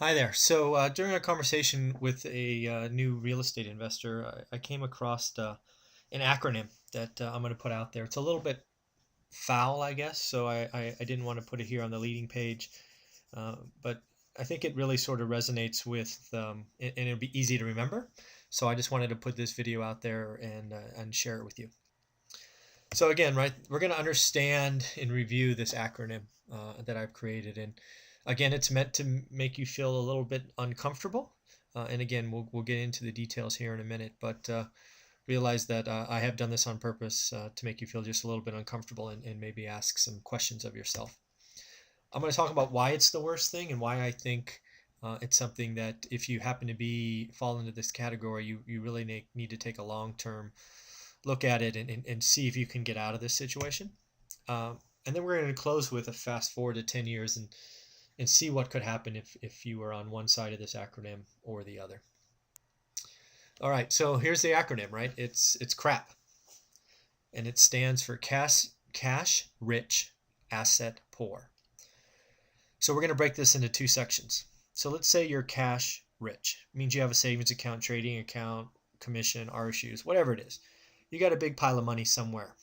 Hi there. During a conversation with a new real estate investor, I came across an acronym that I'm going to put out there. It's a little bit foul, I guess, so I didn't want to put it here on the leading page, but I think it really sort of resonates and it'll be easy to remember. So I just wanted to put this video out there and share it with you. So again, right, we're going to understand and review this acronym that I've created. And again, it's meant to make you feel a little bit uncomfortable. And again, we'll get into the details here in a minute, but realize that I have done this on purpose to make you feel just a little bit uncomfortable and maybe ask some questions of yourself. I'm going to talk about why it's the worst thing and why I think it's something that if you happen to fall into this category, you really need to take a long-term look at it and see if you can get out of this situation. And then we're going to close with a fast forward to 10 years and see what could happen if you were on one side of this acronym or the other. All right, so here's the acronym, right? It's CRAP, and it stands for cash rich, asset poor. So we're going to break this into two sections. So let's say you're cash rich. It means you have a savings account, trading account, commission, RSUs, whatever it is. You got a big pile of money somewhere.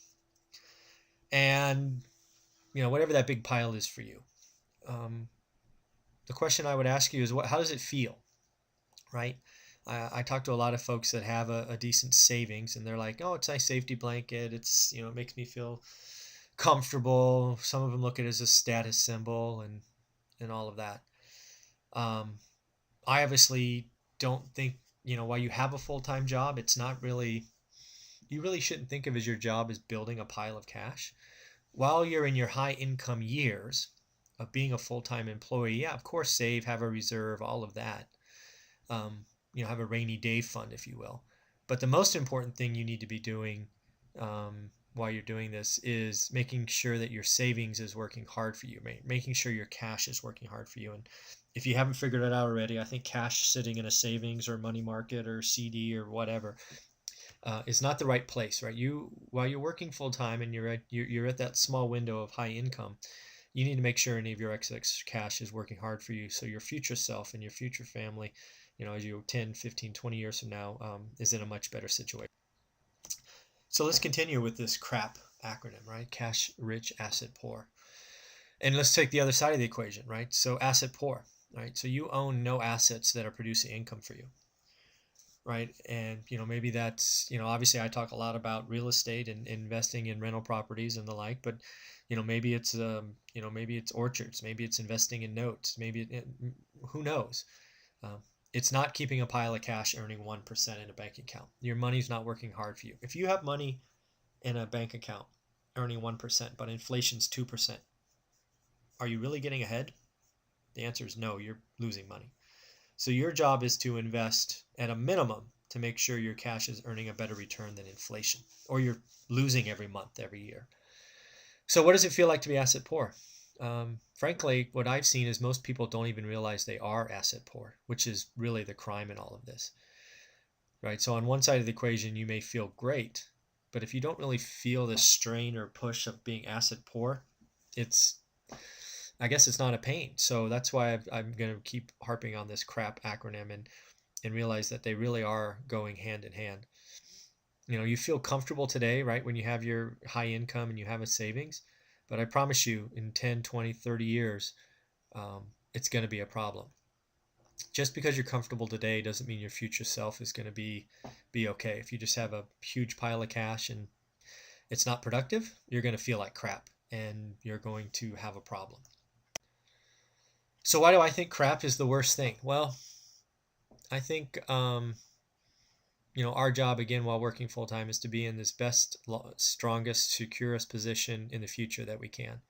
And, whatever that big pile is for you. The question I would ask you is, how does it feel, right? I talk to a lot of folks that have a decent savings, and they're like, oh, it's a nice safety blanket. It makes me feel comfortable. Some of them look at it as a status symbol and all of that. I obviously don't think, while you have a full-time job, you really shouldn't think of as your job as building a pile of cash. While you're in your high income years of being a full-time employee, yeah, of course, save, have a reserve, all of that. Have a rainy day fund, if you will. But the most important thing you need to be doing while you're doing this is making sure that your savings is working hard for you, making sure your cash is working hard for you. And if you haven't figured it out already, I think cash sitting in a savings or money market or CD or whatever is not the right place, right? While you're working full time and you're at that small window of high income, you need to make sure any of your excess cash is working hard for you, so your future self and your future family, as you 10, 15, 20 years from now, is in a much better situation. So let's continue with this CRAP acronym, right? Cash rich, asset poor. And let's take the other side of the equation, right? So asset poor, right? So you own no assets that are producing income for you. Right. And, maybe that's, obviously I talk a lot about real estate and investing in rental properties and the like, but, maybe it's orchards, maybe it's investing in notes, who knows? It's not keeping a pile of cash earning 1% in a bank account. Your money's not working hard for you. If you have money in a bank account earning 1%, but inflation's 2%, are you really getting ahead? The answer is no, you're losing money. So your job is to invest at a minimum to make sure your cash is earning a better return than inflation, or you're losing every month, every year. So what does it feel like to be asset poor? Frankly, what I've seen is most people don't even realize they are asset poor, which is really the crime in all of this, right? So on one side of the equation, you may feel great, but if you don't really feel the strain or push of being asset poor, I guess it's not a pain. So that's why I'm going to keep harping on this CRAP acronym and realize that they really are going hand in hand. You feel comfortable today, right, when you have your high income and you have a savings, but I promise you in 10, 20, 30 years, it's going to be a problem. Just because you're comfortable today doesn't mean your future self is going to be okay. If you just have a huge pile of cash and it's not productive, you're going to feel like crap and you're going to have a problem. So why do I think crap is the worst thing? Well, I think, our job, again, while working full time, is to be in this best, strongest, securest position in the future that we can.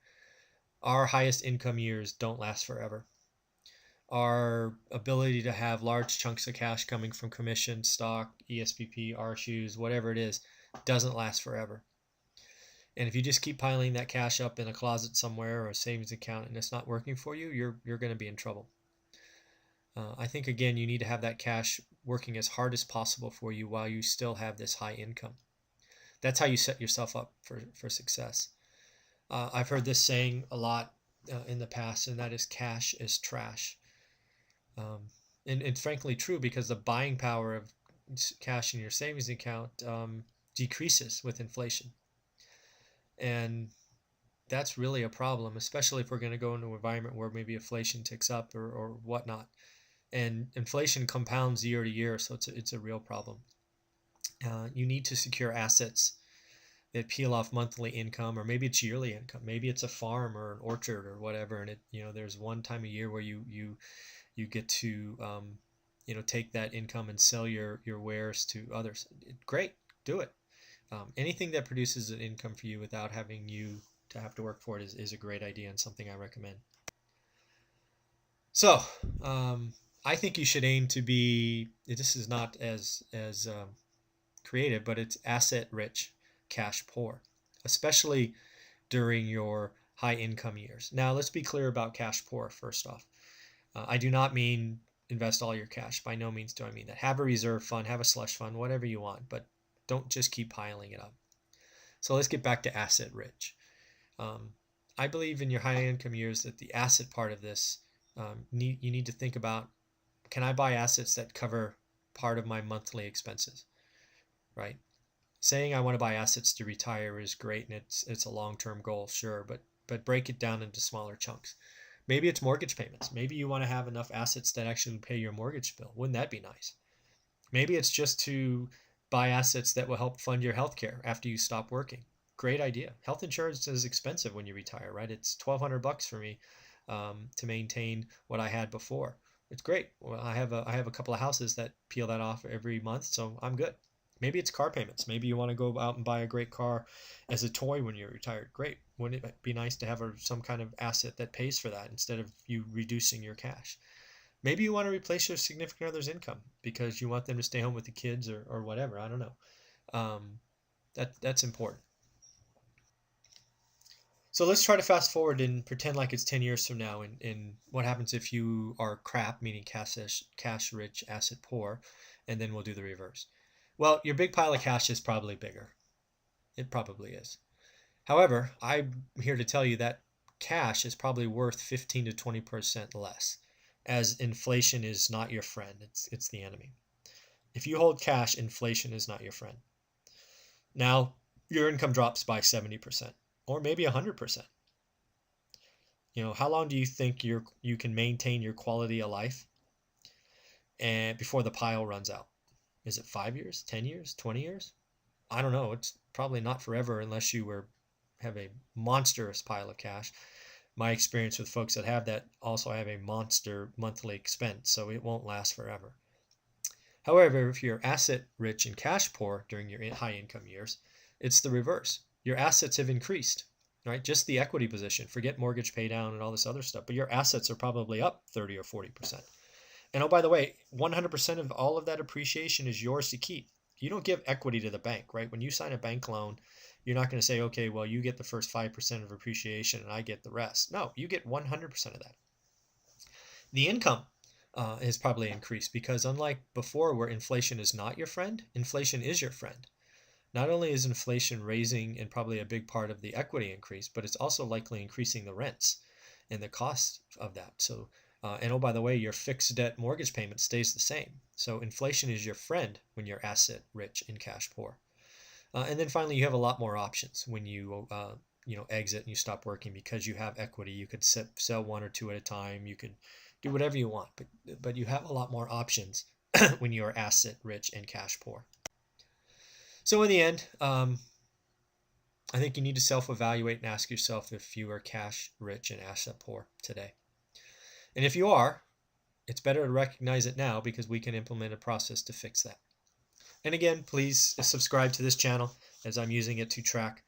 Our highest income years don't last forever. Our ability to have large chunks of cash coming from commission, stock, ESPP, RSUs, whatever it is, doesn't last forever. And if you just keep piling that cash up in a closet somewhere or a savings account and it's not working for you, you're going to be in trouble. I think, again, you need to have that cash working as hard as possible for you while you still have this high income. That's how you set yourself up for success. I've heard this saying a lot in the past, and that is cash is trash. And it's frankly true because the buying power of cash in your savings account decreases with inflation. And that's really a problem, especially if we're going to go into an environment where maybe inflation ticks up or whatnot. And inflation compounds year to year, so it's a real problem. You need to secure assets that peel off monthly income, or maybe it's yearly income. Maybe it's a farm or an orchard or whatever, and there's one time a year where you get to take that income and sell your wares to others. Great, do it. Anything that produces an income for you without having you to have to work for it is a great idea and something I recommend. So I think you should aim to be, this is not as creative, but it's asset rich, cash poor, especially during your high income years. Now let's be clear about cash poor first off. I do not mean invest all your cash. By no means do I mean that. Have a reserve fund, have a slush fund, whatever you want, but don't just keep piling it up. So let's get back to asset rich. I believe in your high income years that the asset part of this, you need to think about, can I buy assets that cover part of my monthly expenses, right? Saying I want to buy assets to retire is great, and it's a long-term goal, sure, but break it down into smaller chunks. Maybe it's mortgage payments. Maybe you want to have enough assets that actually pay your mortgage bill. Wouldn't that be nice? Maybe it's just to buy assets that will help fund your health care after you stop working. Great idea. Health insurance is expensive when you retire, right? It's $1,200 for me to maintain what I had before. It's great. Well, I have a couple of houses that peel that off every month, so I'm good. Maybe it's car payments. Maybe you want to go out and buy a great car as a toy when you're retired. Great. Wouldn't it be nice to have some kind of asset that pays for that instead of you reducing your cash? Maybe you want to replace your significant other's income because you want them to stay home with the kids or whatever. I don't know. That's important. So let's try to fast forward and pretend like it's 10 years from now. And what happens if you are crap, meaning cash rich, asset poor, and then we'll do the reverse. Well, your big pile of cash is probably bigger. It probably is. However, I'm here to tell you that cash is probably worth 15 to 20% less, as inflation is not your friend. It's the enemy. If you hold cash, inflation is not your friend. Now, your income drops by 70% or maybe 100%. How long do you think you can maintain your quality of life and before the pile runs out? Is it 5 years, 10 years, 20 years? I don't know. It's probably not forever unless you have a monstrous pile of cash. My experience with folks that have that also have a monster monthly expense, so it won't last forever. However, if you're asset rich and cash poor during your high income years, it's the reverse. Your assets have increased, right? Just the equity position. Forget mortgage pay down and all this other stuff, but your assets are probably up 30 or 40%. And oh, by the way, 100% of all of that appreciation is yours to keep. You don't give equity to the bank, right? When you sign a bank loan, you're not going to say, okay, well, you get the first 5% of appreciation and I get the rest. No, you get 100% of that. The income has probably increased because unlike before where inflation is not your friend, inflation is your friend. Not only is inflation raising and probably a big part of the equity increase, but it's also likely increasing the rents and the cost of that. So, and oh, by the way, your fixed debt mortgage payment stays the same. So inflation is your friend when you're asset rich and cash poor. And then finally, you have a lot more options when you exit and you stop working because you have equity. You could sell one or two at a time. You could do whatever you want, but you have a lot more options when you are asset rich and cash poor. So in the end, I think you need to self-evaluate and ask yourself if you are cash rich and asset poor today. And if you are, it's better to recognize it now because we can implement a process to fix that. And again, please subscribe to this channel as I'm using it to track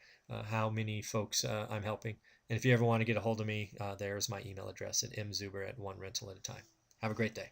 how many folks I'm helping. And if you ever want to get a hold of me, there's my email address at mzuber@onerental@a-time. Have a great day.